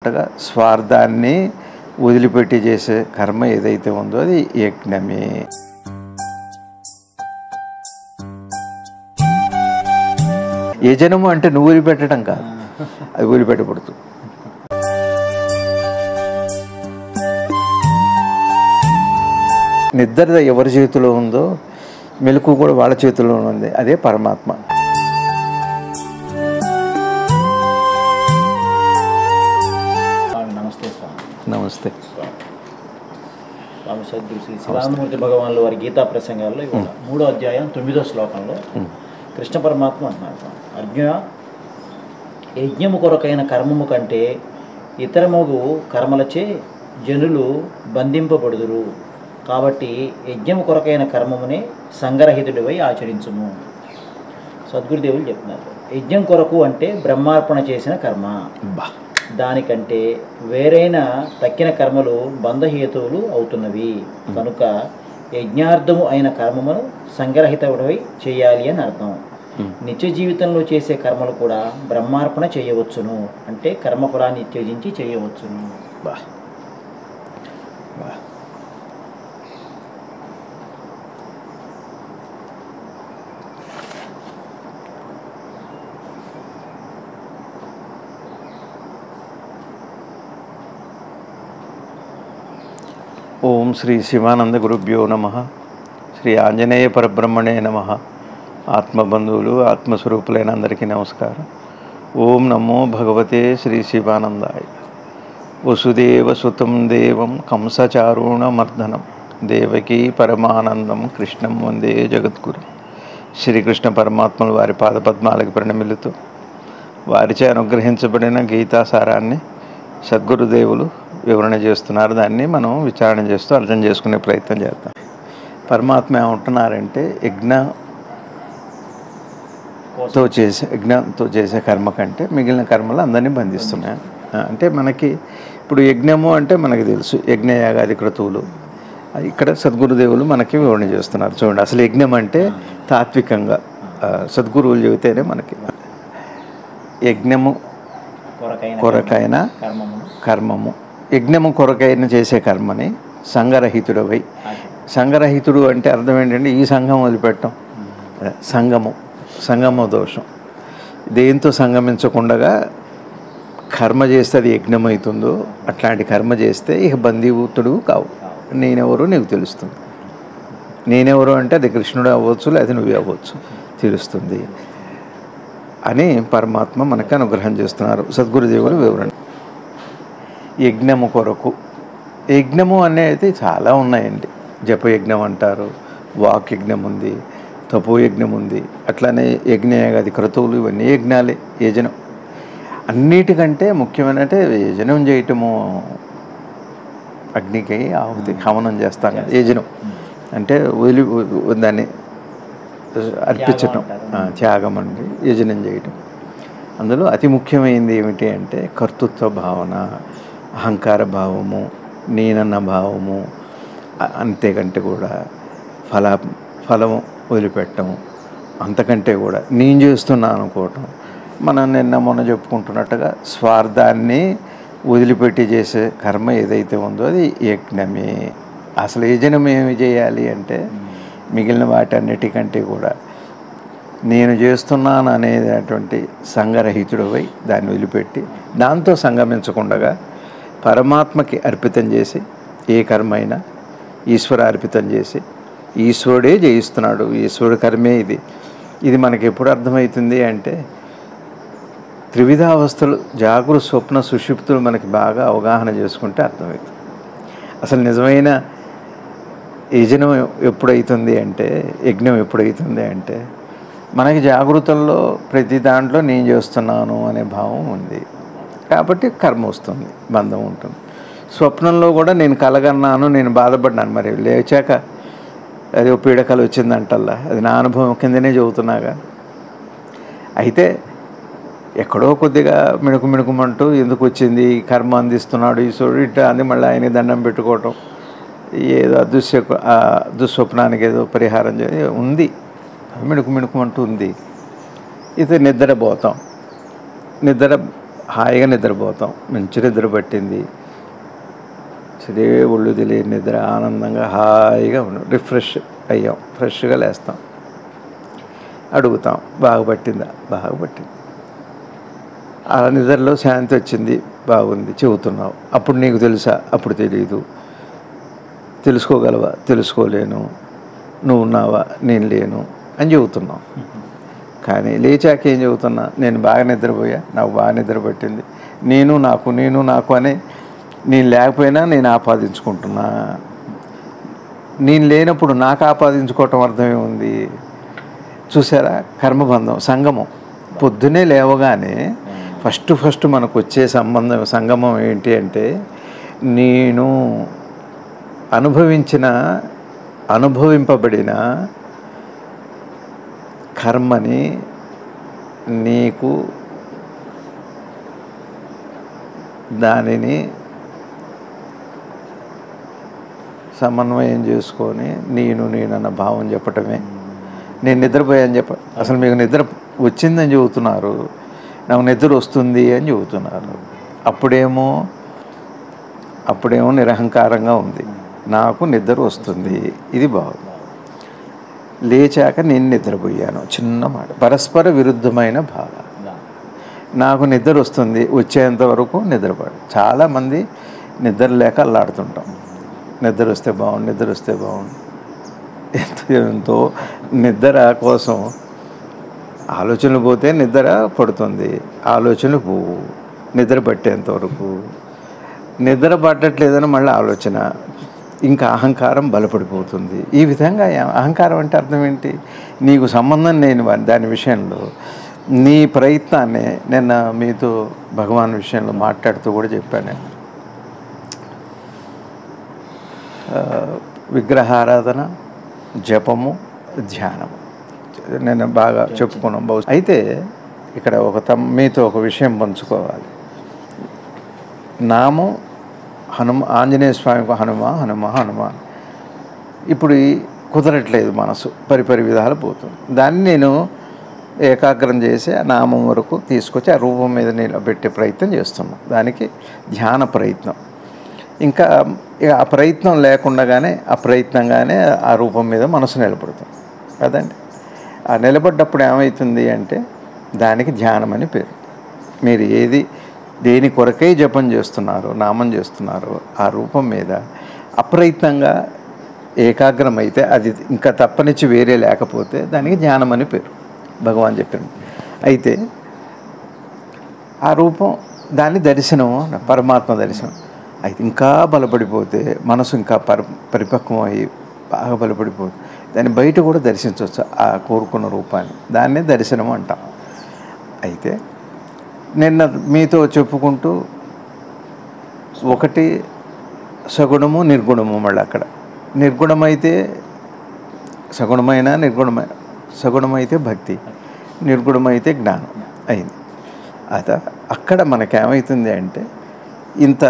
చెప్పుకుంటున్నట్టుగా స్వార్థాన్ని వదిలిపెట్టి చేసే కర్మ ఏదైతే ఉందో అది యజ్ఞమే. యజనము అంటే నువ్వు వదిలిపెట్టడం కాదు, అది వదిలిపెట్టబడుతుంది. నిద్ర ఎవరి చేతిలో ఉందో మెలకు కూడా వాళ్ళ చేతిలో ఉంది, అదే పరమాత్మ. నమస్తే స్వామి. నమస్తే స్వామి సద్గురు శ్రీ శివానందమూర్తి భగవానుల వారి గీతా ప్రసంగాల్లో 3వ అధ్యాయం 9వ శ్లోకంలో కృష్ణ పరమాత్మ అంటున్నారు, అర్జున, యజ్ఞము కొరకైన కర్మము కంటే ఇతరమగు కర్మలచే జనులు బంధింపబడుదురు. కాబట్టి యజ్ఞము కొరకైన కర్మమునే సంగరహితుడివై ఆచరించుము. సద్గురుదేవులు చెప్తున్నారు, యజ్ఞం కొరకు అంటే బ్రహ్మార్పణ చేసిన కర్మ, దానికంటే వేరైన తక్కిన కర్మలు బంధహేతువులు అవుతున్నవి. కనుక యజ్ఞార్థము అయిన కర్మమును సంగ్రహితమై చేయాలి అని అర్థం. నిత్య జీవితంలో చేసే కర్మలు కూడా బ్రహ్మార్పణ చేయవచ్చును, అంటే కర్మఫలాన్ని త్యజించి చేయవచ్చును. ఓం శ్రీ శివానంద గురుభ్యో నమః. శ్రీ ఆంజనేయ పరబ్రహ్మణే నమః. ఆత్మబంధువులు ఆత్మస్వరూపులైన అందరికీ నమస్కారం. ఓం నమో భగవతే శ్రీ శివానందాయ. వసుదేవసుతం దేవం కంసచారుణమర్దనం దేవకీ పరమానందం కృష్ణం వందే జగద్గురు. శ్రీకృష్ణ పరమాత్మలు వారి పాదపద్మాలకు ప్రణమిల్లుతూ వారిచే అనుగ్రహించబడిన గీతాసారాన్ని సద్గురుదేవులు వివరణ చేస్తున్నారు. దాన్ని మనం విచారణ చేస్తూ అర్థం చేసుకునే ప్రయత్నం చేద్దాం. పరమాత్మ ఏమంటున్నారంటే, యజ్ఞంతో చేసే కర్మ కంటే మిగిలిన కర్మలు అందరినీ బంధిస్తున్నాయి. అంటే మనకి ఇప్పుడు యజ్ఞము అంటే మనకి తెలుసు, యజ్ఞయాగాది క్రతువులు. ఇక్కడ సద్గురుదేవులు మనకి వివరణ చేస్తున్నారు. చూడండి, అసలు యజ్ఞం అంటే తాత్వికంగా సద్గురువులు చెబితేనే మనకి యజ్ఞము కొరకైన కర్మము, యజ్ఞము కొరకైన చేసే కర్మని సంగరహితుడవై. సంగరహితుడు అంటే అర్థం ఏంటంటే ఈ సంఘం వదిలిపెట్టడం, సంగమ దోషం. దేంతో సంగమించకుండా కర్మ చేస్తే అది యజ్ఞమవుతుందో అట్లాంటి కర్మ చేస్తే ఇక బంధీభూతుడు కావు. నేనెవరో నీకు తెలుస్తుంది. నేనెవరో అంటే అది కృష్ణుడు అవ్వచ్చు, లేదా నువ్వే అవ్వచ్చు, తెలుస్తుంది అని పరమాత్మ మనకు అనుగ్రహం చేస్తున్నారు. సద్గురుదేవులు వివరణ. యజ్ఞము కొరకు, యజ్ఞము అనేది చాలా ఉన్నాయండి. జపయజ్ఞం అంటారు, వాక్ యజ్ఞం ఉంది, తపోయజ్ఞం ఉంది, అట్లానే యజ్ఞయాగాది క్రతువులు, ఇవన్నీ యజ్ఞాలే. యజనం అన్నిటికంటే ముఖ్యమైన అంటే యజనం చేయటము. అగ్నికి ఆహుతి హవనం చేస్తాం కదా, యజనం అంటే దాన్ని అర్పించటం, త్యాగం అండి యజనం చేయటం. అందులో అతి ముఖ్యమైనది ఏమిటి అంటే కర్తృత్వ భావన, అహంకార భావము, నేనన్న భావము, అంతేకంటే కూడా ఫలం వదిలిపెట్టము, అంతకంటే కూడా నేను చేస్తున్నా అనుకోవటం. మనం మొన్న చెప్పుకుంటున్నట్టుగా స్వార్థాన్ని వదిలిపెట్టి చేసే కర్మ ఏదైతే ఉందో అది యజ్ఞమే. అసలు యజనం ఏమి చేయాలి అంటే మిగిలిన వాటన్నిటికంటే కూడా నేను చేస్తున్నాను అనేటటువంటి సంగరహితుడవై దాన్ని వదిలిపెట్టి దాంతో సంగమించకుండా పరమాత్మకి అర్పితం చేసి, ఏ కర్మ అయినా ఈశ్వర అర్పితం చేసి, ఈశ్వరుడే జయిస్తున్నాడు, ఈశ్వరుడు కర్మే ఇది. ఇది మనకి ఎప్పుడు అర్థమవుతుంది అంటే త్రివిధావస్థలు, జాగృత స్వప్న సుషుప్తులు మనకి బాగా అవగాహన చేసుకుంటే అర్థమవుతుంది. అసలు నిజమైన యజనం ఎప్పుడవుతుంది అంటే, యజ్ఞం ఎప్పుడవుతుంది అంటే మనకి జాగృతంలో ప్రతి దాంట్లో నేను చేస్తున్నాను అనే భావం ఉంది కాబట్టి కర్మ వస్తుంది, బంధం ఉంటుంది. స్వప్నంలో కూడా నేను కలగన్నాను, నేను బాధపడ్డాను, మరి లేచాక అది పీడకలు వచ్చిందంటల్లా అది నా అనుభవం కిందనే చెబుతున్నాగా. అయితే ఎక్కడో కొద్దిగా మిణుకుమంటూ ఎందుకు వచ్చింది, కర్మ అందిస్తున్నాడు ఈశ్వరుడు ఇట్లా అని మళ్ళీ ఆయన దండం పెట్టుకోవటం, ఏదో దుస్వప్నానికి ఏదో పరిహారం ఉంది, మిణుకుమంటూ ఉంది. ఇది నిద్రపోతాం, నిద్ర హాయిగా నిద్రపోతాం. మంచి నిద్ర పట్టింది, సరే ఒళ్ళు తెలియని నిద్ర, ఆనందంగా హాయిగా రిఫ్రెష్ అయ్యాం, ఫ్రెష్గా లేస్తాం. అడుగుతాం, బాగా పట్టిందా? బాగా పట్టింది. ఆ నిద్రలో శాంతి వచ్చింది, బాగుంది చెబుతున్నావు. అప్పుడు నీకు తెలుసా? అప్పుడు తెలియదు. తెలుసుకోగలవా? తెలుసుకోలేను. నువ్వు ఉన్నావా? నేను లేను అని చెబుతున్నావు. కానీ లేచాక ఏం చెబుతున్నా? నేను బాగా నిద్రపోయా, నాకు బాగా నిద్ర పట్టింది, నేను నాకు అని నేను లేకపోయినా నేను ఆపాదించుకుంటున్నా. నేను లేనప్పుడు నాకు ఆపాదించుకోవటం అర్థమే ఉంది. చూసారా? కర్మబంధం, సంగమం. పొద్దునే లేవగానే ఫస్ట్ మనకు వచ్చే సంగమం ఏంటి అంటే, నేను అనుభవింపబడిన కర్మని నీకు దానిని సమన్వయం చేసుకొని నేనన్న భావం చెప్పటమే. నేను నిద్రపోయాను అసలు మీకు నిద్ర వచ్చిందని చెబుతున్నారు, నాకు నిద్ర వస్తుంది అని చెబుతున్నారు. అప్పుడేమో నిరహంకారంగా ఉంది, నాకు నిద్ర వస్తుంది, ఇది బాగుంది. లేచాక నేను నిద్రపోయాను, చిన్న మాట, పరస్పర విరుద్ధమైన భావం. నాకు నిద్ర వస్తుంది, వచ్చేంత వరకు నిద్రపడు. చాలామంది నిద్ర లేక అల్లాడుతుంటాం. నిద్ర వస్తే బాగుండు. ఎంతో నిద్ర కోసం ఆలోచనలు పోతే నిద్ర పడుతుంది, ఆలోచనలు పోవు. నిద్ర పట్టేంతవరకు నిద్ర పట్టట్లేదని మళ్ళీ ఆలోచన, ఇంకా అహంకారం బలపడిపోతుంది. ఈ విధంగా అహంకారం అంటే అర్థం ఏంటి? నీకు సంబంధం లేని దాని విషయంలో నీ ప్రయత్నాన్ని నిన్న మీతో భగవాన్ విషయంలో మాట్లాడుతూ కూడా చెప్పాను. విగ్రహారాధన, జపము, ధ్యానము నేను బాగా చెప్పుకున్నాం. అయితే ఇక్కడ మీతో ఒక విషయం పంచుకోవాలి. నామం ఆంజనేయ స్వామికి హనుమ. ఇప్పుడు కుదరట్లేదు, మనసు పరిపరి విధాలు పోతుంది. దాన్ని నేను ఏకాగ్రం చేసి ఆ నామం వరకు తీసుకొచ్చి ఆ రూపం మీద నిలబెట్టే ప్రయత్నం చేస్తున్నాను. దానికి ధ్యాన ప్రయత్నం. ఇంకా ఆ ప్రయత్నం లేకుండానే అప్రయత్నంగానే ఆ రూపం మీద మనసు నిలబడుతుంది కదండి. ఆ నిలబడ్డప్పుడు ఏమవుతుంది అంటే దానికి ధ్యానం అని పేరు. మీరు దేని కొరకై జపం చేస్తున్నారో, నామం చేస్తున్నారో ఆ రూపం మీద అప్రయత్నంగా ఏకాగ్రమైతే, అది ఇంకా తప్పనిచ్చి వేరే లేకపోతే దానికి ధ్యానం అని పేరు, భగవాన్ చెప్పింది. అయితే ఆ రూపం, దాని దర్శనం, పరమాత్మ దర్శనం. అయితే ఇంకా బలపడిపోతే మనసు ఇంకా పరిపక్వం అయ్యి బాగా బలపడిపోతే దాన్ని బయట కూడా దర్శించవచ్చు, ఆ కోరుకున్న రూపాన్ని. దాన్నే దర్శనం అంటాం. అయితే నిన్న మీతో చెప్పుకుంటూ ఒకటి సగుణము, నిర్గుణము. మళ్ళీ అక్కడ నిర్గుణమైతే సగుణమైతే భక్తి, నిర్గుణమైతే జ్ఞానం అయింది. అయితే అక్కడ మనకేమవుతుంది అంటే, ఇంత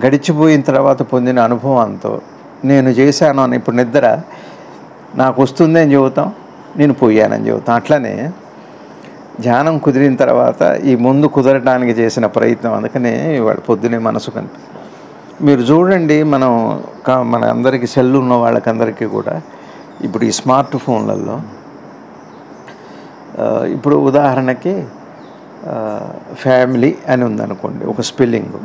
గడిచిపోయిన తర్వాత పొందిన అనుభవంతో నేను చేశాను అని, ఇప్పుడు నిద్ర నాకు వస్తుంది అని చెబుతాం, నేను పోయానని చెబుతాం. అట్లనే ధ్యానం కుదిరిన తర్వాత ఈ ముందు కుదరడానికి చేసిన ప్రయత్నం, అందుకనే ఇవాళ పొద్దునే మనసు మీరు చూడండి, మన అందరికీ సెల్ ఉన్న వాళ్ళకందరికీ కూడా ఇప్పుడు ఈ స్మార్ట్ ఫోన్లలో, ఇప్పుడు ఉదాహరణకి ఫ్యామిలీ అని ఉందనుకోండి, ఒక స్పెల్లింగు.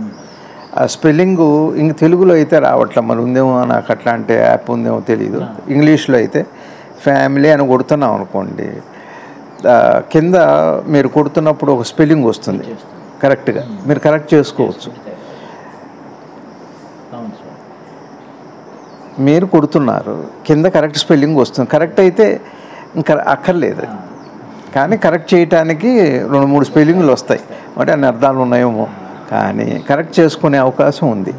ఆ స్పెల్లింగు ఇంక తెలుగులో అయితే రావట్లే, మరి ఉందేమో, నాకు అట్లాంటి యాప్ ఉందేమో తెలియదు. ఇంగ్లీష్లో అయితే ఫ్యామిలీ అని కొడుతున్నాం అనుకోండి, కింద మీరు కొడుతున్నప్పుడు ఒక స్పెల్లింగ్ వస్తుంది కరెక్ట్గా, మీరు కరెక్ట్ చేసుకోవచ్చు. మీరు కొడుతున్నారు, కింద కరెక్ట్ స్పెల్లింగ్ వస్తుంది. కరెక్ట్ అయితే ఇంకా అక్కర్లేదు, కానీ కరెక్ట్ చేయటానికి 2-3 స్పెల్లింగ్లు వస్తాయి, అంటే అన్ని అర్థాలు ఉన్నాయేమో, కానీ కరెక్ట్ చేసుకునే అవకాశం ఉంది.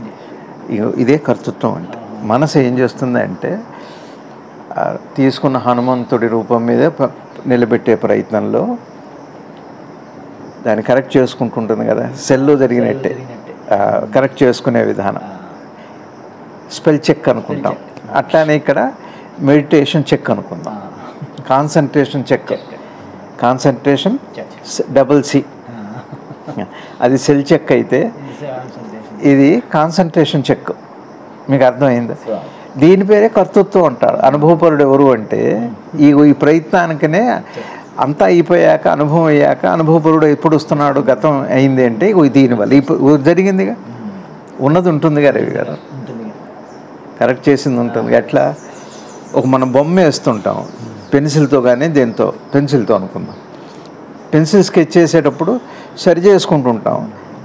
ఇదే కర్తృత్వం అంటే. మనసు ఏం చేస్తుందంటే, తీసుకున్న హనుమంతుడి రూపం మీద నిలబెట్టే ప్రయత్నంలో దాన్ని కరెక్ట్ చేసుకుంటుంటుంది కదా, సెల్లో జరిగినట్టే కరెక్ట్ చేసుకునే విధానం. స్పెల్ చెక్ అనుకుంటాం. అట్లానే ఇక్కడ మెడిటేషన్ చెక్ అనుకుందాం, concentration check, concentration double C అది సెల్ చెక్ అయితే ఇది కాన్సన్ట్రేషన్ చెక్. మీకు అర్థమైందా? దీని పేరే కర్తృత్వం అంటారు. అనుభవపరుడు ఎవరు అంటే ఈ ప్రయత్నానికనే అంతా అయిపోయాక, అనుభవం అయ్యాక అనుభవపరుడు ఎప్పుడు వస్తున్నాడు, గతం అయింది అంటే దీనివల్ల ఇప్పుడు జరిగిందిగా, ఉన్నది ఉంటుందిగా రవి గారు, కరెక్ట్ చేసింది ఉంటుంది. ఎట్లా మనం బొమ్మ వేస్తుంటాం పెన్సిల్తో, కానీ దేంతో, పెన్సిల్తో అనుకుందాం. పెన్సిల్ స్కెచ్ చేసేటప్పుడు సరి చేసుకుంటుంటాం.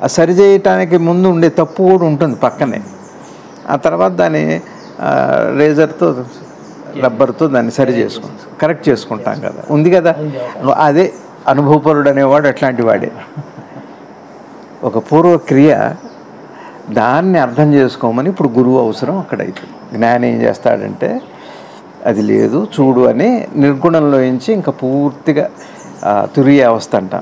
ఆ సరి చేయటానికి ముందు ఉండే తప్పు కూడా ఉంటుంది పక్కనే. ఆ తర్వాత దాన్ని రేజర్తో, రబ్బర్తో దాన్ని సరి చేసుకుంటాం, కరెక్ట్ చేసుకుంటాం కదా, ఉంది కదా. అదే అనుభవపరుడు అనేవాడు అట్లాంటి వాడే. ఒక పూర్వక్రియ, దాన్ని అర్థం చేసుకోమని ఇప్పుడు గురువు అవసరం అక్కడైతే. జ్ఞానం ఏం చేస్తాడంటే అది లేదు చూడు అని నిర్గుణంలోంచి ఇంకా పూర్తిగా తురియ అవస్థ అంట.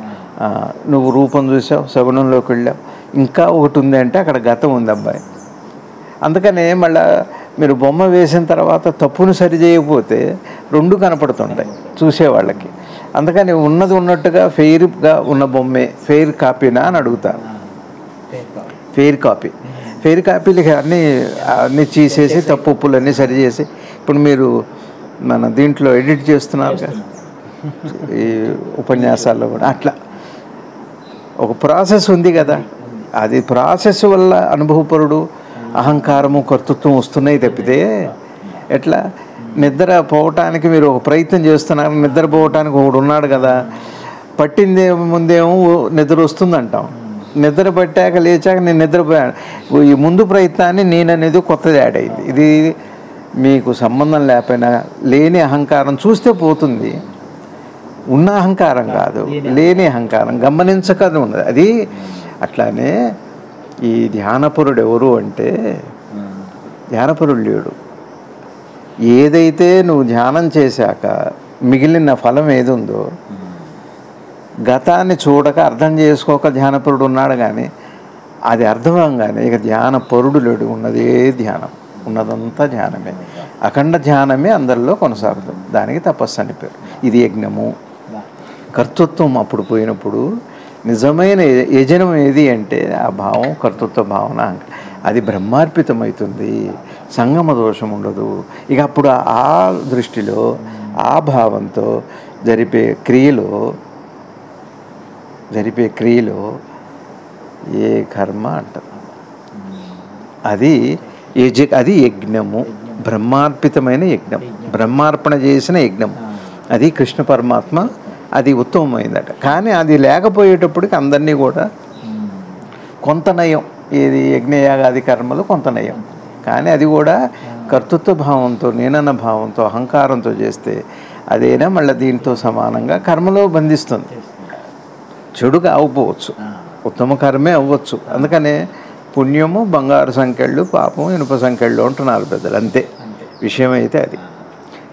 నువ్వు రూపం చూసావు, సగుణంలోకి వెళ్ళావు, ఇంకా ఒకటి ఉంది అంటే అక్కడ గతం ఉంది అబ్బాయి. అందుకనే మళ్ళీ మీరు బొమ్మ వేసిన తర్వాత తప్పును సరి చేయకపోతే రెండు కనపడుతుంటాయి చూసేవాళ్ళకి. అందుకని ఉన్నది ఉన్నట్టుగా ఫెయిర్గా ఉన్న బొమ్మే ఫెయిర్ కాపీనా అని అడుగుతారు. ఫెయిర్ కాపీలకి అన్నీ తీసేసి తప్పు ఉప్పులన్నీ సరి చేసి, ఇప్పుడు మీరు మన దీంట్లో ఎడిట్ చేస్తున్నారు ఈ ఉపన్యాసాల్లో కూడా అట్లా ఒక ప్రాసెస్ ఉంది కదా. అది ప్రాసెస్ వల్ల అనుభవపరుడు, అహంకారము, కర్తృత్వం వస్తున్నాయి తప్పితే ఎట్లా నిద్ర పోవటానికి మీరు ఒక ప్రయత్నం చేస్తున్నారు, నిద్రపోవటానికి ఒకడు ఉన్నాడు కదా, పట్టిందే ముందేమో నిద్ర వస్తుందంటాం, నిద్ర పట్టాక లేచాక నేను నిద్రపోయాను. ఈ ముందు ప్రయత్నాన్ని నేననేది కొత్తది యాడ్ అయింది. ఇది మీకు సంబంధం లేకపోయినా లేని అహంకారం చూస్తే పోతుంది, ఉన్న అహంకారం కాదు, లేని అహంకారం గమనించకనే ఉన్నది అది. అట్లానే ఈ ధ్యానపరుడు ఎవరు అంటే ధ్యానపరుడు లేడు. ఏదైతే నువ్వు ధ్యానం చేశాక మిగిలిన ఫలం ఏది ఉందో, గతాన్ని చూడక అర్థం చేసుకోక ధ్యానపరుడు ఉన్నాడు, కానీ అది అర్థంగానే ఇక ధ్యానపరుడు లేడు. ఉన్నదే ధ్యానం, ఉన్నదంతా ధ్యానమే, అఖండ ధ్యానమే అందరిలో కొనసాగుతుంది. దానికి తపస్సు అని పేరు. ఇది యజ్ఞము. కర్తృత్వం అప్పుడు పోయినప్పుడు నిజమైన యజనం ఏది అంటే ఆ భావం, కర్తృత్వ భావన, అది బ్రహ్మార్పితమవుతుంది, సంగమ దోషం ఉండదు. ఇక అప్పుడు ఆ దృష్టిలో, ఆ భావంతో జరిపే క్రియలో ఏ కర్మ అంటారు, అది యజ్ఞము, బ్రహ్మార్పితమైన యజ్ఞం, బ్రహ్మార్పణ చేసిన యజ్ఞం. అది కృష్ణ పరమాత్మ, అది ఉత్తమమైందట. కానీ అది లేకపోయేటప్పటికి అందరినీ కూడా కొంత నయం, ఏది యజ్ఞయాగాది కర్మలు కొంత నయం, కానీ అది కూడా కర్తృత్వ భావంతో, నేనన్న భావంతో, అహంకారంతో చేస్తే అదేనా మళ్ళీ దీంతో సమానంగా కర్మలో బంధిస్తుంది. చెడు కాకపోవచ్చు, ఉత్తమ కర్మే అవ్వచ్చు. అందుకనే పుణ్యము బంగారు సంఖ్యలు, పాపం ఇనుప సంఖ్యలు అంటున్నారు పెద్దలు. అంతే విషయం అయితే అది.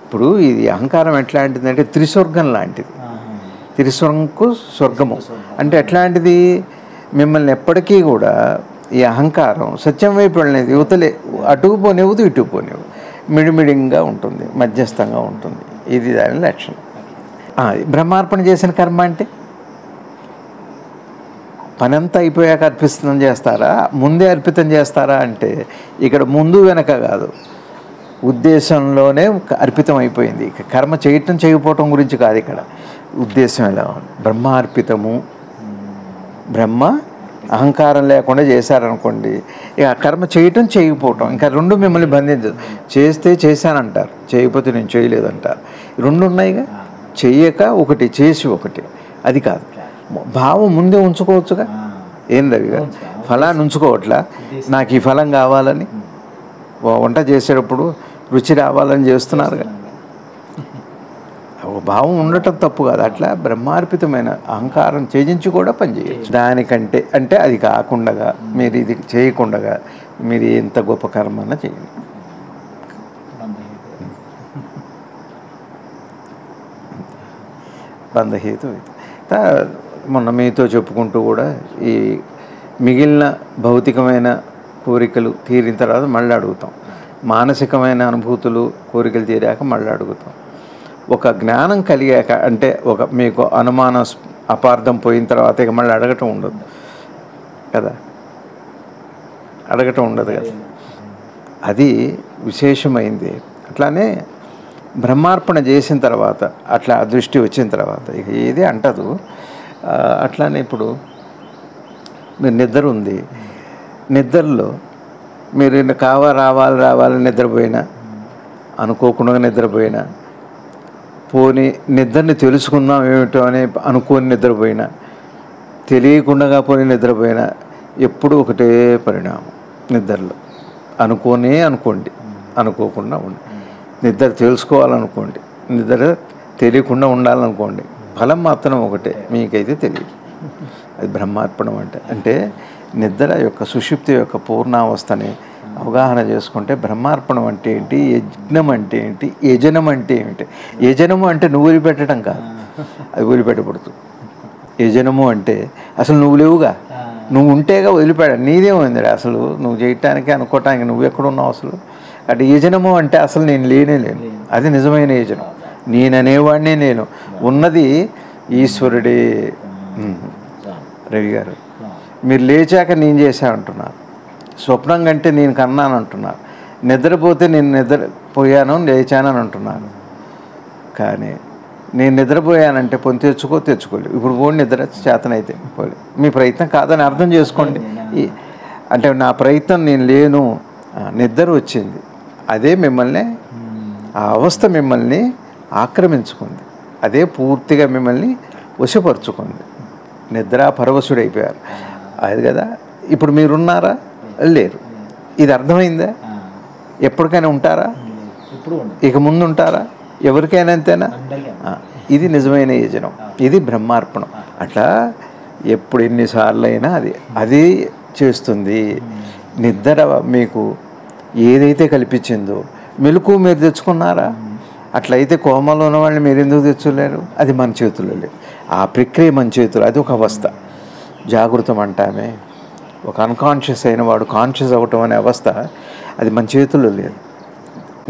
ఇప్పుడు ఇది అహంకారం ఎట్లాంటిదంటే త్రిస్వర్గం లాంటిది. త్రిస్వర్గంకు స్వర్గము అంటే ఎట్లాంటిది, మిమ్మల్ని ఎప్పటికీ కూడా ఈ అహంకారం సత్యం వైపు వెళ్ళలేదు, యువతలే అటుకు పోనివ్వదు, ఇటు పోనివ్వదు, మిడిమిడిగా ఉంటుంది, మధ్యస్థంగా ఉంటుంది. ఇది దాని లక్షణం. బ్రహ్మార్పణ చేసిన కర్మ అంటే పనంతా అయిపోయాక అర్పితం చేస్తారా, ముందే అర్పితం చేస్తారా అంటే ఇక్కడ ముందు వెనక కాదు, ఉద్దేశంలోనే అర్పితం అయిపోయింది. ఇక కర్మ చేయటం చేయకపోవటం గురించి కాదు ఇక్కడ ఉద్దేశం. ఎలా ఉంది బ్రహ్మార్పితము, బ్రహ్మ అహంకారం లేకుండా చేశారనుకోండి, ఇక కర్మ చేయటం చేయకపోవటం ఇంకా రెండు మిమ్మల్ని బంధించదు. చేస్తే చేశానంటారు, చేయకపోతే నేను చేయలేదంటారు. రెండు ఉన్నాయిగా, చెయ్యక ఒకటి, చేసి ఒకటి. అది కాదు, భావం ముందే ఉంచుకోవచ్చుగా. ఏం రవి గారు ఫలాన్ని ఉంచుకోవట్లా, నాకు ఈ ఫలం కావాలని వంట చేసేటప్పుడు రుచి రావాలని చేస్తున్నారుగా, ఒక భావం ఉండటం తప్పు కాదు. అట్లా బ్రహ్మార్పితమైన అహంకారం త్యజించి కూడా పనిచేయచ్చు. దానికంటే అంటే అది కాకుండా మీరు ఇది చేయకుండా మీరు ఎంత గొప్ప కర్మన్నా చేయండి. బంధహేతు. మొన్న మీతో చెప్పుకుంటూ కూడా ఈ మిగిలిన భౌతికమైన కోరికలు తీరిన తర్వాత మళ్ళీ అడుగుతాం, మానసికమైన అనుభూతులు కోరికలు తీరాక మళ్ళీ అడుగుతాం. ఒక జ్ఞానం కలిగాక అంటే ఒక మీకు అనుమానం అపార్థం పోయిన తర్వాత ఇక మళ్ళీ అడగటం ఉండదు. కదా, అడగటం ఉండదు కదా. అది విశేషమైంది. అట్లానే బ్రహ్మార్పణ చేసిన తర్వాత అట్లా దృష్టి వచ్చిన తర్వాత ఇక ఏది అంటదు. అట్లానే ఇప్పుడు మీరు నిద్ర ఉంది, నిద్రలో మీరు రావాలని నిద్రపోయినా, అనుకోకుండా నిద్రపోయినా, పోని నిద్రని తెలుసుకుందాం ఏమిటో అని అనుకోని నిద్రపోయినా, తెలియకుండా పోని నిద్రపోయినా, ఎప్పుడు ఒకటే పరిణామం నిద్రలో. అనుకోండి, అనుకోకుండా ఉండి, నిద్ర తెలుసుకోవాలనుకోండి, నిద్ర తెలియకుండా ఉండాలనుకోండి, ఫలం మాత్రం ఒకటే, మీకైతే తెలియదు. అది బ్రహ్మార్పణం అంటే నిద్ర యొక్క సుషుప్తి యొక్క పూర్ణావస్థని అవగాహన చేసుకుంటే బ్రహ్మార్పణం అంటే ఏంటి, యజ్ఞం అంటే ఏంటి, యజనం అంటే ఏమిటి. యజనము అంటే నువ్వు వదిలిపెట్టడం కాదు, అది వదిలిపెట్టబడుతుంది. యజనము అంటే అసలు నువ్వు లేవుగా, నువ్వు ఉంటేగా వదిలిపెట్ట, నీదేమైంది అసలు నువ్వు చేయటానికి అనుకోవటానికి నువ్వు ఎక్కడున్నావు అసలు. అంటే యజనము అంటే అసలు నేను లేనే లేను, అది నిజమైన యజనం. నేననేవాడినే నేను, ఉన్నది ఈశ్వరుడే. రవి గారు, మీరు లేచాక నేను చేశా అంటున్నారు, స్వప్నం కంటే నేను కన్నాను అంటున్నారు, నిద్రపోతే నేను నిద్రపోయాను లేచానని అంటున్నారు. కానీ నేను నిద్రపోయానంటే పొంది తెచ్చుకోలేదు. ఇప్పుడు కూడా నిద్ర చేతనైతే పోలేదు, మీ ప్రయత్నం కాదని అర్థం చేసుకోండి. అంటే నా ప్రయత్నం నేను లేను, నిద్ర వచ్చింది, అదే మిమ్మల్ని, ఆ అవస్థ మిమ్మల్ని ఆక్రమించుకుంది, అదే పూర్తిగా మిమ్మల్ని వశపరుచుకుంది. నిద్ర పరవశుడైపోయారు, అది కదా. ఇప్పుడు మీరున్నారా, లేరు, ఇది అర్థమైందా? ఎప్పటికైనా ఉంటారా, ఇక ముందు ఉంటారా, ఎవరికైనా అంతేనా? ఇది నిజమైన యజనం, ఇది బ్రహ్మార్పణం. అట్లా ఎప్పుడు ఎన్నిసార్లు అయినా అది చేస్తుంది. నిద్ర మీకు ఏదైతే కల్పించిందో మెలకు మీరు తెచ్చుకున్నారా? అట్లయితే కోమలో ఉన్న వాళ్ళని మీరు ఎందుకు తెచ్చుకోలేరు? అది మన చేతుల్లో లేదు, ఆ ప్రక్రియ మన చేతులు. అది ఒక అవస్థ, జాగృతం అంటామే. ఒక అన్కాన్షియస్ అయిన వాడు కాన్షియస్ అవ్వటం అనే అవస్థ, అది మన చేతుల్లో లేదు.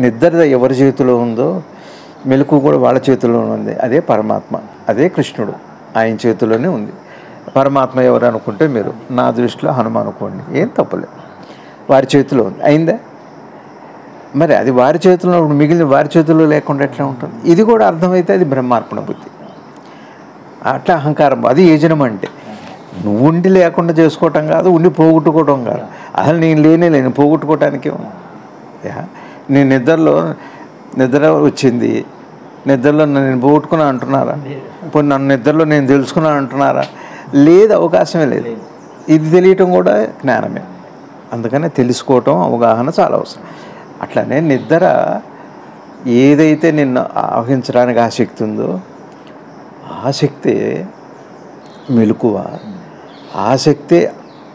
నిద్ర ఎవరి చేతిలో ఉందో మెలకు కూడా వాళ్ళ చేతిలోనే ఉంది. అదే పరమాత్మ, అదే కృష్ణుడు, ఆయన చేతిలోనే ఉంది. పరమాత్మ ఎవరు అనుకుంటే మీరు నా దృష్టిలో హనుమాన్ అనుకోండి, ఏం తప్పలేదు, వారి చేతిలో ఉంది. అయిందా? మరి అది వారి చేతిలో మిగిలిన వారి చేతిలో లేకుండా ఎట్లా ఉంటుంది? ఇది కూడా అర్థమైతే అది బ్రహ్మార్పణ బుద్ధి. అట్లా అహంకారం, అది యజనం. అంటే నువ్వు ఉండి లేకుండా చేసుకోవటం కాదు, ఉండి పోగొట్టుకోవటం కాదు. అసలు నేను లేను, పోగొట్టుకోవటానికే ఉంది. నేను నిద్ర వచ్చింది, నిద్రలో నేను పోగొట్టుకున్నా అంటున్నారా? ఇప్పుడు నన్ను నిద్రలో నేను తెలుసుకున్నాను అంటున్నారా? లేదు, అవకాశమే లేదు. ఇది తెలియటం కూడా జ్ఞానమే. అందుకనే తెలుసుకోవటం, అవగాహన చాలా అవసరం. అట్లానే నిద్ర ఏదైతే నిన్ను ఆవహించడానికి ఆసక్తి ఉందో ఆ శక్తి మెలకువ, ఆ శక్తి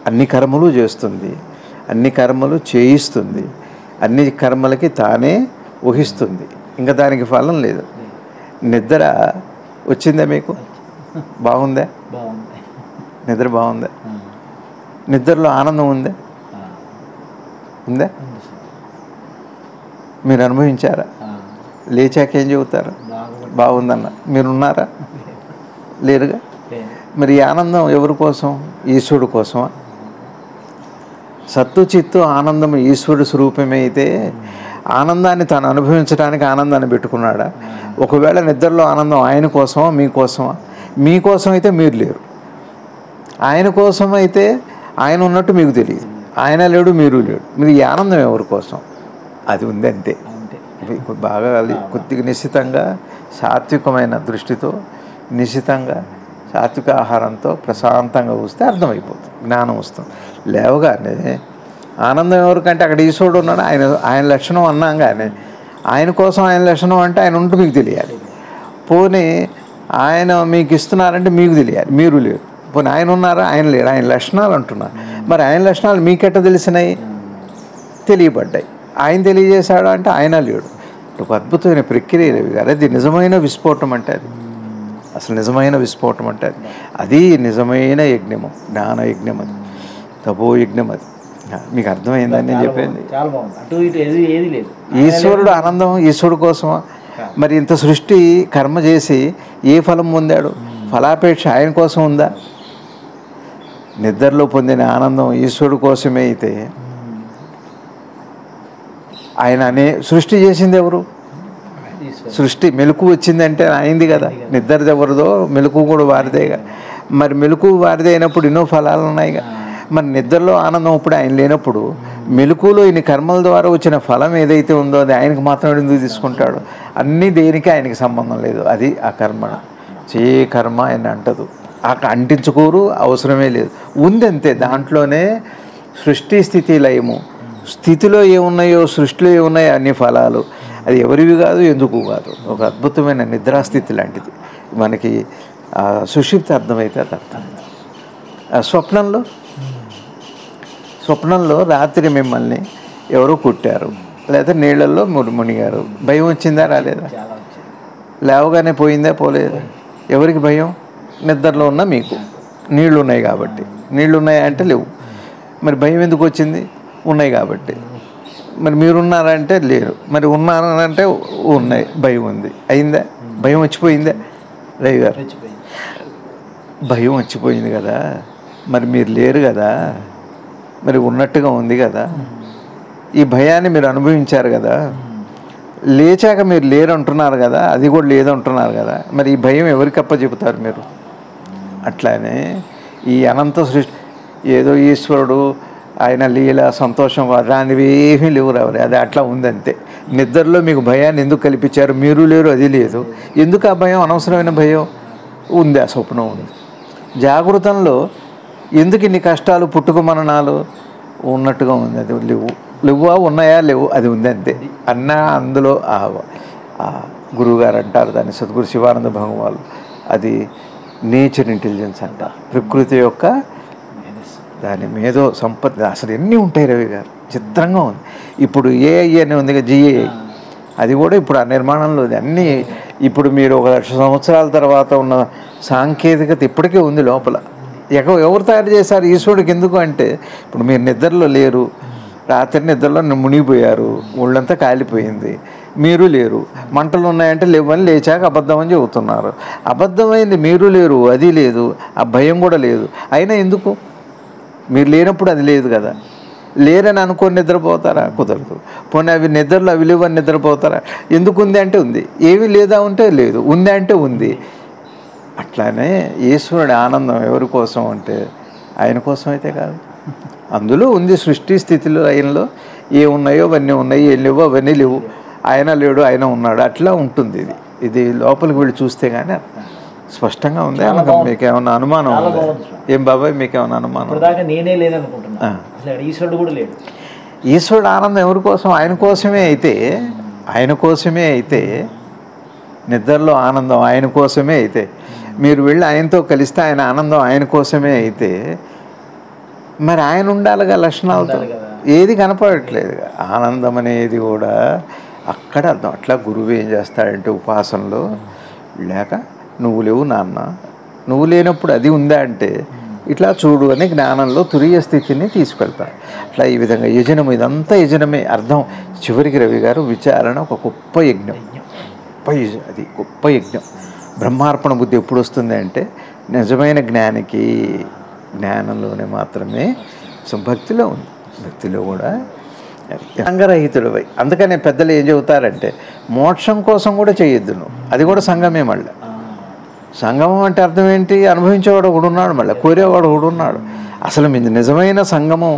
అన్ని కర్మలు చేస్తుంది, అన్ని కర్మలు చేయిస్తుంది, అన్ని కర్మలకి తానే ఊహిస్తుంది. ఇంకా దానికి ఫలం లేదు. నిద్ర వచ్చిందా మీకు? బాగుందా? నిద్ర బాగుందా? నిద్రలో ఆనందం ఉందా? ఉందా? మీరు అనుభవించారా? లేచాక ఏం చెబుతారు? బాగుందన్న. మీరున్నారా? లేరుగా. మరి ఈ ఆనందం ఎవరి కోసం? ఈశ్వరుడు కోసమా? సత్తు చిత్తు ఆనందం ఈశ్వరుడు స్వరూపమే అయితే ఆనందాన్ని తాను అనుభవించడానికి ఆనందాన్ని పెట్టుకున్నాడా? ఒకవేళ నిద్రలో ఆనందం ఆయన కోసమా మీకోసమా? మీకోసం అయితే మీరు లేరు, ఆయన కోసం అయితే ఆయన ఉన్నట్టు మీకు తెలియదు. ఆయన లేడు, మీరు లేడు. మీరు ఈ ఆనందం ఎవరి కోసం? అది ఉంది అంతే. బాగా కొద్దిగా నిశ్చితంగా సాత్వికమైన దృష్టితో, నిశ్చితంగా సాత్విక ఆహారంతో ప్రశాంతంగా వస్తే అర్థమైపోతుంది, జ్ఞానం వస్తుంది. లేవగానే ఆనందం ఎవరికంటే అక్కడ ఈశ్వరుడు ఉన్నాడు, ఆయన లక్షణం అన్నాగానే ఆయన కోసం ఆయన లక్షణం అంటే ఆయన ఉంటూ మీకు తెలియాలి. పోనీ ఆయన మీకు ఇస్తున్నారంటే మీకు తెలియాలి, మీరు లేరు. పోనీ ఆయన ఉన్నారా? ఆయన లేరు, ఆయన లక్షణాలు అంటున్నారు. మరి ఆయన లక్షణాలు మీకెట్ట తెలిసినాయి? తెలియబడ్డాయి. ఆయన తెలియజేశాడు అంటే ఆయన లేడు. ఒక అద్భుతమైన ప్రక్రియ రవి గారు. అది నిజమైన విస్ఫోటం అంటే అది, అసలు నిజమైన విస్ఫోటం అంటే అది నిజమైన యజ్ఞము, జ్ఞాన యజ్ఞం, అది తపో యజ్ఞం. అది మీకు అర్థమైందని నేను చెప్పింది. ఈశ్వరుడు ఆనందం ఈశ్వరుడు కోసమా? మరి ఇంత సృష్టి కర్మ చేసి ఏ ఫలం పొందాడు? ఫలాపేక్ష ఆయన కోసం ఉందా? నిద్రలో పొందిన ఆనందం ఈశ్వరుడు కోసమే అయితే ఆయన సృష్టి చేసింది ఎవరు? సృష్టి మెలకు వచ్చిందంటే అయింది కదా. నిద్ర ఎవరిదో, మెలకు కూడా వారిదేగా. మరి మెలకు వారిదే అయినప్పుడు ఎన్నో ఫలాలు ఉన్నాయిగా. మరి నిద్రలో ఆనందం ఇప్పుడు ఆయన లేనప్పుడు మెలకులో ఇన్ని కర్మల ద్వారా వచ్చిన ఫలం ఏదైతే ఉందో అది ఆయనకు మాత్రం ఎందుకు తీసుకుంటాడు? అన్నీ దేనికి ఆయనకి సంబంధం లేదు. అది ఆ కర్మ. చే కర్మ ఆయన అంటదు, అంటించుకోరు, అవసరమే లేదు. ఉందంతే. దాంట్లోనే సృష్టి స్థితి లయము. స్థితిలో ఏమున్నాయో సృష్టిలో ఏమున్నాయో అన్ని ఫలాలు. అది ఎవరివి కాదు, ఎందుకు కాదు. ఒక అద్భుతమైన నిద్రాస్థితి లాంటిది. మనకి సుషుప్తి అర్థమైతే అది అర్థం. స్వప్నంలో రాత్రి మిమ్మల్ని ఎవరో కుట్టారు, లేదా నీళ్ళల్లో మునిగారు. భయం వచ్చిందా, రాలేదా? లేవగానే పోయిందా, పోలేదా? ఎవరికి భయం? నిద్రలో ఉన్న మీకు. నీళ్ళు ఉన్నాయి కాబట్టి. నీళ్ళు ఉన్నాయా అంటే లేవు. మరి భయం ఎందుకు వచ్చింది? ఉన్నాయి కాబట్టి. మరి మీరున్నారంటే లేరు. మరి ఉన్నారంటే ఉన్నాయి, భయం ఉంది. అయిందా? భయం వచ్చిపోయిందా? రవి గారు, భయం వచ్చిపోయింది కదా. మరి మీరు లేరు కదా, మరి ఉన్నట్టుగా ఉంది కదా. ఈ భయాన్ని మీరు అనుభవించారు కదా. లేచాక మీరు లేరు అంటున్నారు కదా, అది కూడా లేదంటున్నారు కదా. మరి ఈ భయం ఎవరికి అప్పచెబుతారు మీరు? అట్లానే ఈ అనంత సృష్టి ఏదో ఈశ్వరుడు ఆయన లీల సంతోషం అలాంటివి ఏమీ లేవు రావాలి. అది అట్లా ఉందంతే. నిద్రలో మీకు భయాన్ని ఎందుకు కల్పించారు? మీరు లేరు, అది లేదు. ఎందుకు ఆ భయం? అనవసరమైన భయం ఉంది. ఆ స్వప్నం ఉంది. జాగృతంలో ఎందుకు ఇన్ని కష్టాలు, పుట్టుక మరణాలు? ఉన్నట్టుగా ఉంది. అది లేవా, ఉన్నాయా, లేవు, అది ఉంది అంతే. అందులో గురువుగారు అంటారు దాన్ని, సద్గురు శివానంద భగవాన్, అది నేచర్ ఇంటెలిజెన్స్ అంట. ప్రకృతి యొక్క దాని మేధో సంపత్తి. అసలు ఎన్ని ఉంటాయి రవి గారు, చిత్రంగా ఉంది. ఇప్పుడు ఏఐ అని ఉంది కదా, జిఏఐ, అది కూడా ఇప్పుడు ఆ నిర్మాణంలో అన్నీ. ఇప్పుడు మీరు 1,00,000 సంవత్సరాల తర్వాత ఉన్న సాంకేతికత ఇప్పటికే ఉంది లోపల. ఎవరు తయారు చేశారు? ఈశ్వరుడికి. ఎందుకు అంటే ఇప్పుడు మీరు నిద్రలో లేరు, రాత్రి నిద్రలో మునిగిపోయారు, ఒళ్ళంతా కాలిపోయింది, మీరు లేరు. మంటలు ఉన్నాయంటే లేవని లేచాక అబద్ధం అని చెబుతున్నారు. అబద్ధమైంది. మీరు లేరు, అది లేదు, ఆ భయం కూడా లేదు. అయినా ఎందుకు? మీరు లేనప్పుడు అది లేదు కదా. లేరని అనుకొని నిద్రపోతారా? కుదరదు. పోనీ అవి నిద్రలో అవి లేవని నిద్రపోతారా? ఎందుకు ఉంది అంటే ఉంది, ఏమీ లేదా ఉంటే లేదు, ఉంది అంటే ఉంది. అట్లానే ఈశ్వరుడి ఆనందం ఎవరి కోసం అంటే ఆయన కోసం అయితే కాదు. అందులో ఉంది. సృష్టి స్థితిలో ఆయనలో ఏ ఉన్నాయో అవన్నీ ఉన్నాయి, ఏం లేవో అవన్నీ లేవు. ఆయన లేడు, ఆయన ఉన్నాడు, అట్లా ఉంటుంది. ఇది లోపలికి వెళ్ళి చూస్తే కానీ స్పష్టంగా ఉంది. మీకేమన్నా అనుమానం ఉందా? ఏం బాబాయ్, మీకేమన్నా అనుమానం? నేనే లేదనుకుంటున్నా, ఈశ్వరుడు కూడా లేడు. ఈశ్వరుడు ఆనందం ఎవరి కోసం? ఆయన కోసమే అయితే నిద్రలో ఆనందం ఆయన కోసమే అయితే, మీరు వెళ్ళి ఆయనతో కలిస్తే ఆయన ఆనందం ఆయన కోసమే అయితే, మరి ఆయన ఉండాలిగా లక్షణాలతో. ఏది కనపడట్లేదు. ఆనందం అనేది కూడా అక్కడ అర్థం. అట్లా గురువు ఏం చేస్తాడంటే ఉపాసనలో లేక నువ్వు లేవు నాన్న, నువ్వు లేనప్పుడు అది ఉందా అంటే ఇట్లా చూడు అని జ్ఞానంలో తురియ స్థితిని తీసుకెళ్తారు. అట్లా ఈ విధంగా యజనం, ఇదంతా యజనమే. అర్థం చివరికి రవి గారు విచారణ ఒక గొప్ప యజ్ఞం, అది గొప్ప యజ్ఞం. బ్రహ్మార్పణ బుద్ధి ఎప్పుడు వస్తుంది అంటే నిజమైన జ్ఞానికి జ్ఞానంలోనే మాత్రమే. భక్తిలో ఉంది. భక్తిలో కూడా సంగరహితుడివై. అందుకనే పెద్దలు ఏం చెబుతారంటే మోక్షం కోసం కూడా చేయొద్దు నువ్వు, అది కూడా సంగమే. మళ్ళీ సంగమం అంటే అర్థం ఏంటి? అనుభవించేవాడు ఒకడు ఉన్నాడు, మళ్ళీ కోరేవాడు ఒకడు ఉన్నాడు. అసలు మీ నిజమైన సంగమం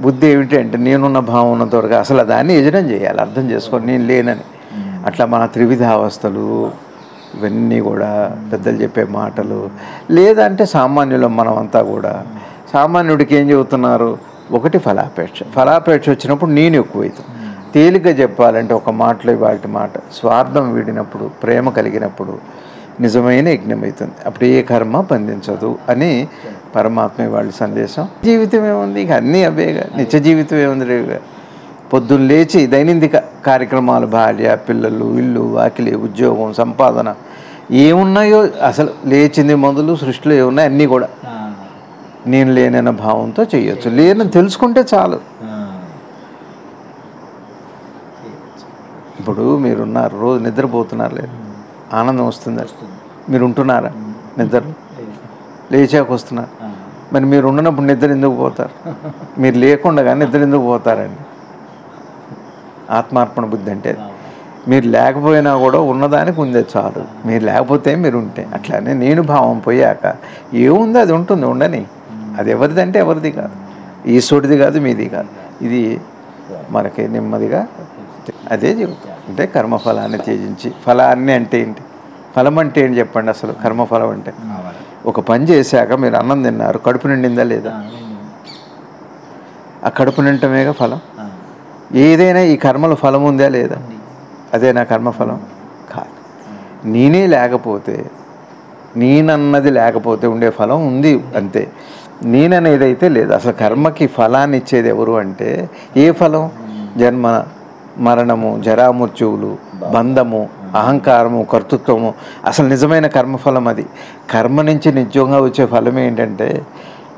బుద్ధి ఏమిటి అంటే నేనున్న భావం ఉన్నంతవరకు అసలు దాన్ని యజనం చేయాలి, అర్థం చేసుకొని నేను లేనని. అట్లా మన త్రివిధ అవస్థలు ఇవన్నీ కూడా పెద్దలు చెప్పే మాటలు. లేదంటే సామాన్యులం మనమంతా కూడా. సామాన్యుడికి ఏం చెబుతున్నారు? ఒకటి ఫలాపేక్ష వచ్చినప్పుడు నేను ఎక్కువైతుంది. తేలిక చెప్పాలంటే ఒక మాటలో వాటి మాట స్వార్థం వీడినప్పుడు, ప్రేమ కలిగినప్పుడు నిజమైన యజ్ఞం అవుతుంది. అప్పుడు ఏ కర్మ బంధించదు అని పరమాత్మ వాళ్ళ సందేశం. జీవితం ఏముంది? ఇక అన్నీ అవేగా. నిత్య జీవితం ఏముంది రేవుగా? పొద్దున్న లేచి దైనందిక కార్యక్రమాలు, భార్య, పిల్లలు, ఇల్లు, వాకిలి, ఉద్యోగం, సంపాదన ఏమున్నాయో అసలు లేచింది మొదలు సృష్టిలో ఏమున్నాయి అన్నీ కూడా నేను లేనన్న భావంతో చేయొచ్చు. లేనని తెలుసుకుంటే చాలు. ఇప్పుడు మీరున్నారు, రోజు నిద్రపోతున్నారు, లేదు ఆనందం వస్తుందా? మీరు ఉంటున్నారా? నిద్ర లేచాక వస్తున్నారు. మరి మీరు ఉండనప్పుడు నిద్ర ఎందుకు పోతారు? మీరు లేకుండా కానీ నిద్ర ఎందుకు పోతారండి? ఆత్మార్పణ బుద్ధి అంటే మీరు లేకపోయినా కూడా ఉన్నదానికి ఉందే చాలు. మీరు లేకపోతే మీరు ఉంటే అట్లానే నేను భావం పోయాక ఏముంది అది ఉంటుంది, ఉండని. అది ఎవరిది అంటే ఎవరిది కాదు, ఈశ్వరుడిది కాదు, మీది కాదు. ఇది మనకి నెమ్మదిగా అదే జీవితం. అంటే కర్మఫలాన్ని త్యజించి, ఫలాన్ని అంటే ఏంటి, ఫలం అంటే ఏంటి చెప్పండి అసలు? కర్మఫలం అంటే ఒక పని చేశాక మీరు అన్నం తిన్నారు, కడుపు నిండిందా లేదా? ఆ కడుపు నిండటమేగా ఫలం. ఏదైనా ఈ కర్మల ఫలం ఉందా లేదా? అదే నా కర్మఫలం కాదు. నేనే లేకపోతే, నేనన్నది లేకపోతే ఉండే ఫలం ఉంది అంతే. నేననేదైతే లేదు. అసలు కర్మకి ఫలాన్ని ఇచ్చేది ఎవరు అంటే, ఏ ఫలం? జన్మ మరణము, జరామృత్యువులు, బంధము, అహంకారము, కర్తృత్వము. అసలు నిజమైన కర్మఫలం అది. కర్మ నుంచి నిజంగా వచ్చే ఫలం ఏంటంటే,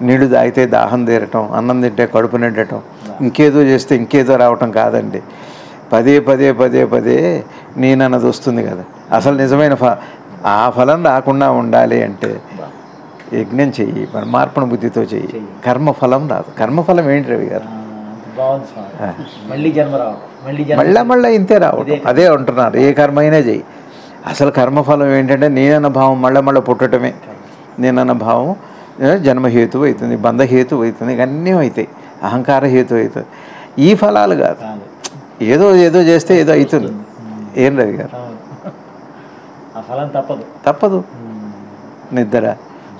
నీళ్ళు తాగితే దాహం తీరటం, అన్నం తింటే కడుపు నిండటం, ఇంకేదో చేస్తే ఇంకేదో రావటం కాదండి. పదే పదే పదే పదే నేనన్నది వస్తుంది కదా. అసలు నిజమైన ఆ ఫలం రాకుండా ఉండాలి అంటే యజ్ఞం చెయ్యి, పరమార్పణ బుద్ధితో చెయ్యి. కర్మఫలం రాదు. కర్మఫలం ఏంటి రవి గారు? మళ్ళా ఇంతే రావటం. అదే అంటున్నారు, ఏ కర్మ అయినా చెయ్యి. అసలు కర్మఫలం ఏంటంటే నేనన్న భావం మళ్ళా పుట్టడమే. నేనన్న భావం జన్మహేతు అవుతుంది, బంధహేతు అవుతుంది, ఇవన్నీ అవుతాయి, అహంకార హేతు అవుతుంది. ఈ ఫలాలు కాదు. ఏదో చేస్తే ఏదో అవుతుంది. ఏం రవి గారు? తప్పదు. నిద్ర,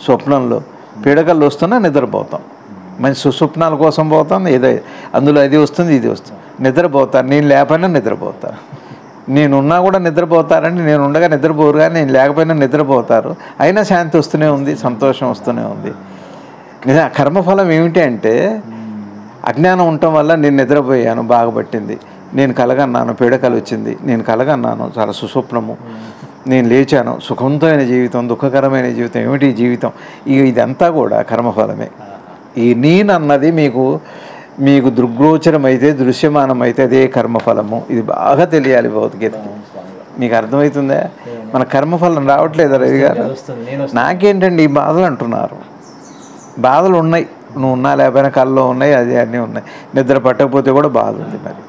స్వప్నంలో పీడకలు వస్తున్నా నిద్రపోతాం. మంచి సుస్వప్నాల కోసం పోతాం. ఏదో అందులో అది వస్తుంది, ఇది వస్తుంది, నిద్రపోతాను. నేను లేకపోయినా నిద్రపోతాను. నేనున్నా కూడా నిద్రపోతారండి. నేను ఉండగా నిద్రపోరు, కానీ నేను లేకపోయినా నిద్రపోతారు. అయినా శాంతి వస్తూనే ఉంది, సంతోషం వస్తూనే ఉంది. నిజం. కర్మఫలం ఏమిటి అంటే, అజ్ఞానం ఉండటం వల్ల నేను నిద్రపోయాను, బాగా పట్టింది. నేను కలగన్నాను, పీడకలు వచ్చింది. నేను కలగన్నాను, చాలా సుస్వప్నము. నేను లేచాను, సుఖవంతమైన జీవితం, దుఃఖకరమైన జీవితం. ఏమిటి ఈ జీవితం? ఇదంతా కూడా కర్మఫలమే. ఈ నేనన్నది మీకు దృగ్గోచరమైతే, దృశ్యమానమైతే అదే కర్మఫలము. ఇది బాగా తెలియాలి భౌతికతకి. మీకు అర్థమవుతుందా? మన కర్మఫలం రావట్లేదా రవి గారు? నాకేంటండి ఈ బాధలు అంటున్నారు. బాధలు ఉన్నాయి, నువ్వు ఉన్నా లేకపోయినా కళ్ళలో ఉన్నాయి, అది అన్నీ ఉన్నాయి. నిద్ర పట్టకపోతే కూడా బాధ ఉంది, మరి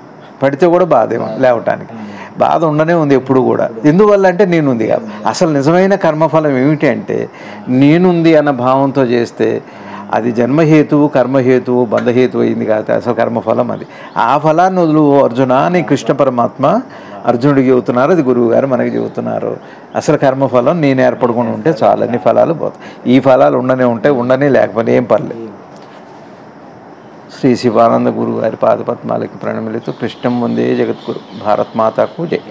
పడితే కూడా బాధేమో లేవటానికి. బాధ ఉండనే ఉంది ఎప్పుడు కూడా. ఎందువల్ల అంటే నేనుంది కాదు. అసలు నిజమైన కర్మఫలం ఏమిటి అంటే, నేనుంది అన్న భావంతో చేస్తే అది జన్మహేతువు, కర్మహేతువు, బంధహేతువు అయింది కాదు. అసలు కర్మఫలం అది. ఆ ఫలాన్ని వదులు అర్జున అని కృష్ణ పరమాత్మ అర్జునుడికి చెబుతున్నారు. అది గురువు గారు మనకి చెబుతున్నారు. అసలు కర్మఫలం నేను ఏర్పడుకుని ఉంటే చాలా అన్ని ఫలాలు పోతాయి. ఈ ఫలాలు ఉండనే లేకపోతే ఏం పర్లేదు. శ్రీ శివానంద గురువు గారి పాదపద్మాలకి ప్రణమిలుతూ కృష్ణం వందే జగద్గురు. భారత్ మాతాకు జై.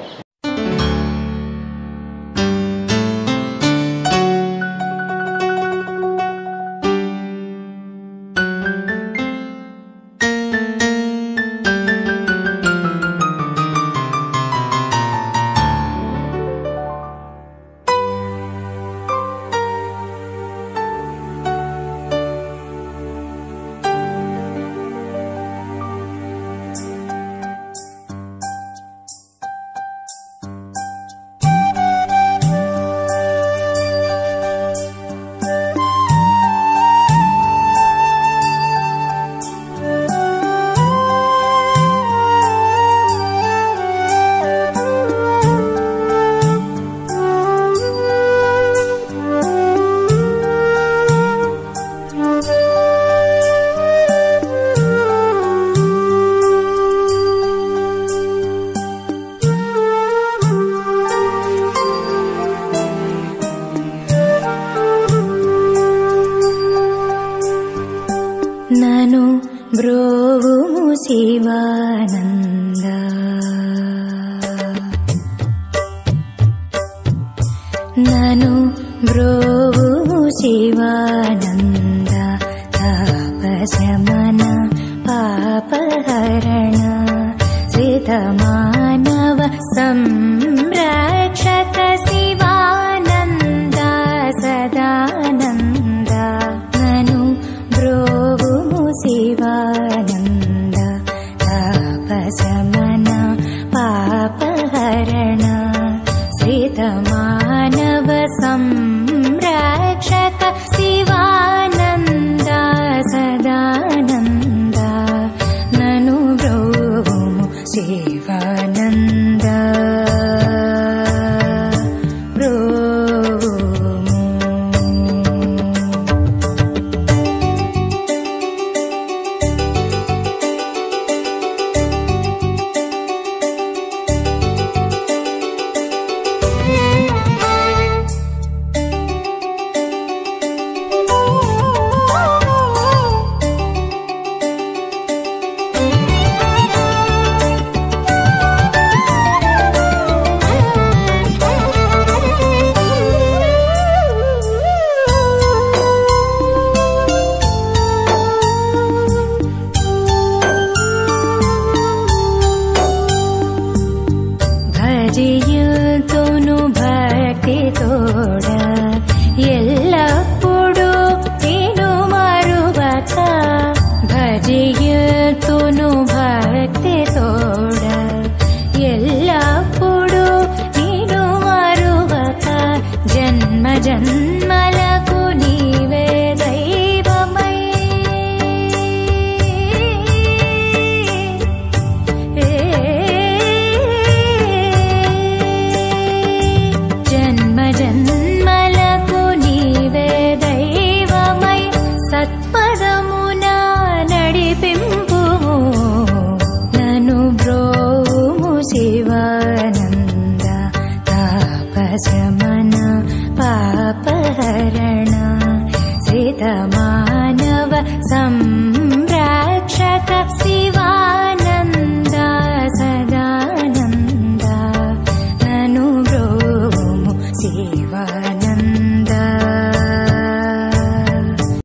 నను బ్రోవుము శివానంద నను బ్రోవుము శివానంద తాపశమన పాపహరణ శ్రితమానవ సంరక్షక శివానంద సదానంద నను బ్రోవుము శివానంద తాపశమన పాపహరణ శ్రితమానవ సంరక్షక శివానంద బ్రోవుము శివానంద బ్రోవుము. భజియుతును భక్తి తోడ ఎల్లప్పుడూ నేను మరువక భజియుతును భక్తి తోడ